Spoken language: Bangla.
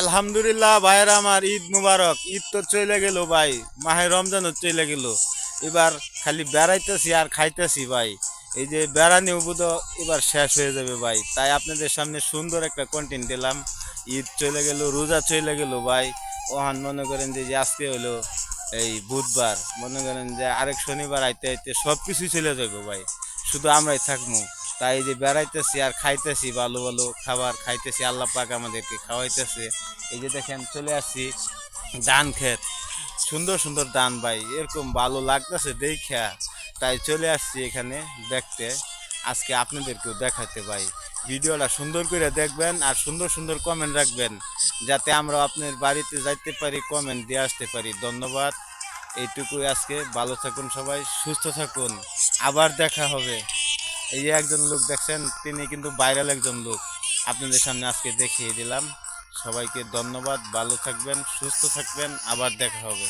আলহামদুলিল্লাহ ভাইয়ের আমার ঈদ মুবারক। ঈদ তো চলে গেল ভাই, মাহে রমজানও চলে গেল। এবার খালি বেড়াইতেছি আর খাইতেছি ভাই। এই যে বেড়ানি উবুদ এবার শেষ হয়ে যাবে ভাই, তাই আপনাদের সামনে সুন্দর একটা কন্টেন্ট দিলাম। ঈদ চলে গেল, রোজা চলে গেল ভাই। ওহান মনে করেন যে আজকে হলো এই বুধবার, মনে করেন যে আরেক শনিবার আইতে আইতে সব কিছুই চলে যাবে ভাই, শুধু আমরাই থাকবো। তাই এই যে বেড়াইতেছি আর খাইতেছি, ভালো ভালো খাবার খাইতেছি, আল্লাহ পাক আমাদেরকে খাওয়াইতেছে। এই যে দেখেন চলে আসছি ধান ক্ষেত, সুন্দর সুন্দর ধান ভাই, এরকম ভালো লাগতেছে দেখা, তাই চলে আসছি এখানে দেখতে, আজকে আপনাদেরকেও দেখাতে ভাই। ভিডিওটা সুন্দর করে দেখবেন আর সুন্দর সুন্দর কমেন্ট রাখবেন, যাতে আমরা আপনার বাড়িতে যাইতে পারি, কমেন্ট দিয়ে আসতে পারি। ধন্যবাদ, এইটুকুই আজকে। ভালো থাকুন সবাই, সুস্থ থাকুন, আবার দেখা হবে। এই যে একজন লোক দেখছেন, তিনি কিন্তু ভাইরাল একজন লোক, আপনাদের সামনে আজকে দেখিয়ে দিলাম। সবাইকে ধন্যবাদ, ভালো থাকবেন, সুস্থ থাকবেন, আবার দেখা হবে।